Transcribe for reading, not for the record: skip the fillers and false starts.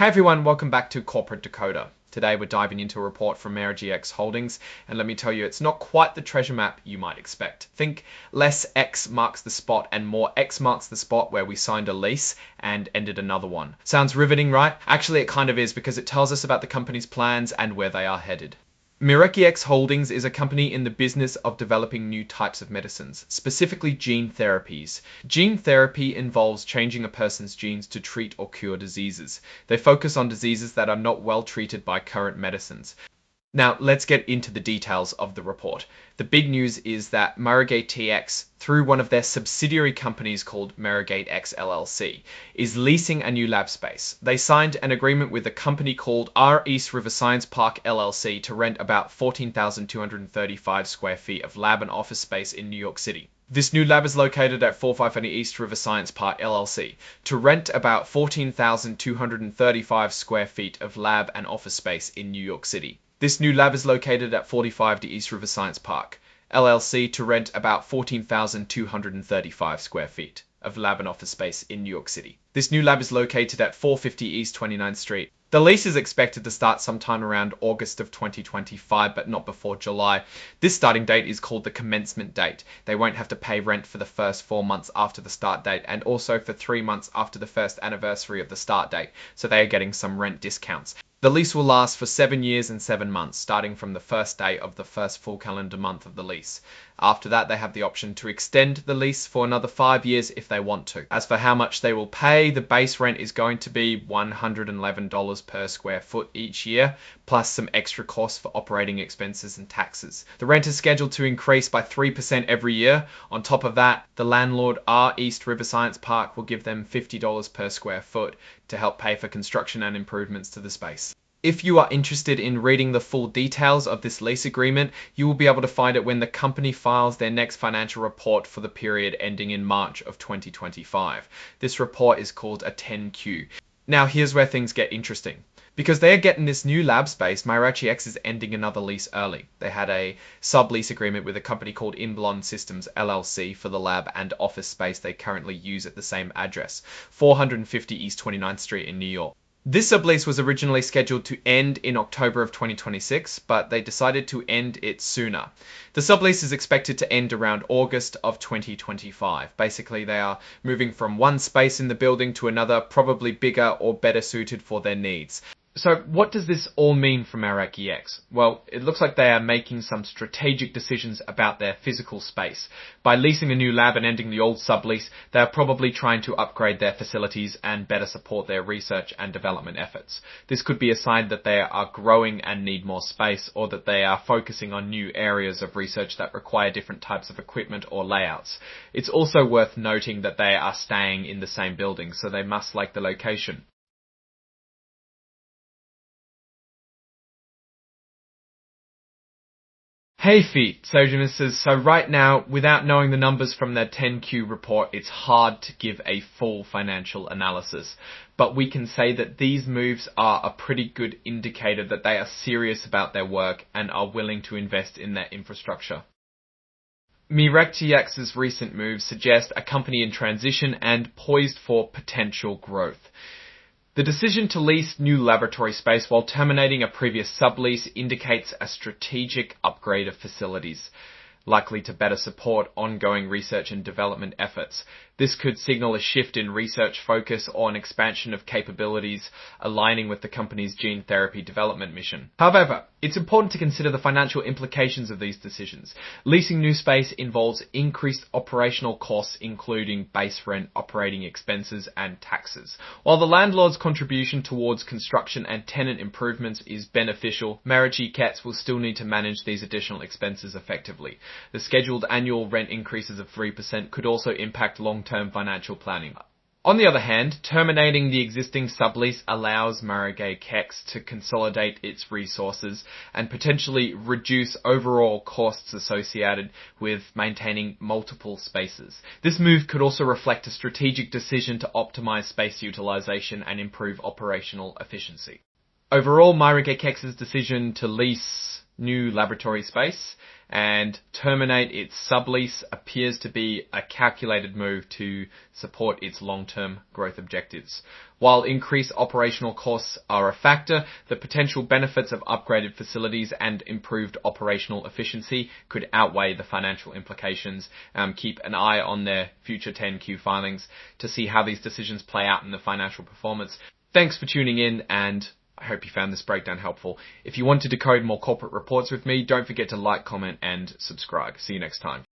Hey everyone, welcome back to Corporate Decoder. Today we're diving into a report from MeiraGTx Holdings, and let me tell you, it's not quite the treasure map you might expect. Think less X marks the spot and more X marks the spot where we signed a lease and ended another one. Sounds riveting, right? Actually, it kind of is, because it tells us about the company's plans and where they are headed. MeiraGTx Holdings is a company in the business of developing new types of medicines, specifically gene therapies. Gene therapy involves changing a person's genes to treat or cure diseases. They focus on diseases that are not well treated by current medicines. Now, let's get into the details of the report. The big news is that MeiraGTx, through one of their subsidiary companies called MeiraGTx LLC, is leasing a new lab space. They signed an agreement with a company called R East River Science Park LLC to rent about 14,235 square feet of lab and office space in New York City. This new lab is located at 450 East River Science Park LLC to rent about 14,235 square feet of lab and office space in New York City. This new lab is located at 45 East River Science Park LLC to rent about 14,235 square feet of lab and office space in New York City. This new lab is located at 450 East 29th Street. The lease is expected to start sometime around August of 2025, but not before July. This starting date is called the commencement date. They won't have to pay rent for the first 4 months after the start date, and also for 3 months after the first anniversary of the start date, so they are getting some rent discounts. The lease will last for 7 years and 7 months, starting from the first day of the first full calendar month of the lease. After that, they have the option to extend the lease for another 5 years if they want to. As for how much they will pay, the base rent is going to be $111 per square foot each year, plus some extra costs for operating expenses and taxes. The rent is scheduled to increase by 3% every year. On top of that, the landlord, R East River Science Park, will give them $50 per square foot to help pay for construction and improvements to the space. If you are interested in reading the full details of this lease agreement, you will be able to find it when the company files their next financial report for the period ending in March of 2025. This report is called a 10Q. Now here's where things get interesting. Because they are getting this new lab space, MeiraGTx is ending another lease early. They had a sublease agreement with a company called Inblond Systems LLC for the lab and office space they currently use at the same address, 450 East 29th Street in New York. This sublease was originally scheduled to end in October of 2026, but they decided to end it sooner. The sublease is expected to end around August of 2025. Basically, they are moving from one space in the building to another, probably bigger or better suited for their needs. So what does this all mean for MeiraGTx? Well, it looks like they are making some strategic decisions about their physical space. By leasing a new lab and ending the old sublease, they are probably trying to upgrade their facilities and better support their research and development efforts. This could be a sign that they are growing and need more space, or that they are focusing on new areas of research that require different types of equipment or layouts. It's also worth noting that they are staying in the same building, so they must like the location. Hey feet, Sojourners. So right now, without knowing the numbers from their 10Q report, it's hard to give a full financial analysis. But we can say that these moves are a pretty good indicator that they are serious about their work and are willing to invest in their infrastructure. MeiraGTx's recent moves suggest a company in transition and poised for potential growth. The decision to lease new laboratory space while terminating a previous sublease indicates a strategic upgrade of facilities, likely to better support ongoing research and development efforts. This could signal a shift in research focus or an expansion of capabilities aligning with the company's gene therapy development mission. However, it's important to consider the financial implications of these decisions. Leasing new space involves increased operational costs, including base rent, operating expenses, and taxes. While the landlord's contribution towards construction and tenant improvements is beneficial, MeiraGTx will still need to manage these additional expenses effectively. The scheduled annual rent increases of 3% could also impact long-term financial planning. On the other hand, terminating the existing sublease allows MeiraGTx to consolidate its resources and potentially reduce overall costs associated with maintaining multiple spaces. This move could also reflect a strategic decision to optimize space utilization and improve operational efficiency. Overall, MeiraGTx's decision to lease new laboratory space, and terminate its sublease appears to be a calculated move to support its long-term growth objectives. While increased operational costs are a factor, the potential benefits of upgraded facilities and improved operational efficiency could outweigh the financial implications. Keep an eye on their future 10Q filings to see how these decisions play out in the financial performance. Thanks for tuning in, and I hope you found this breakdown helpful. If you want to decode more corporate reports with me, don't forget to like, comment, and subscribe. See you next time.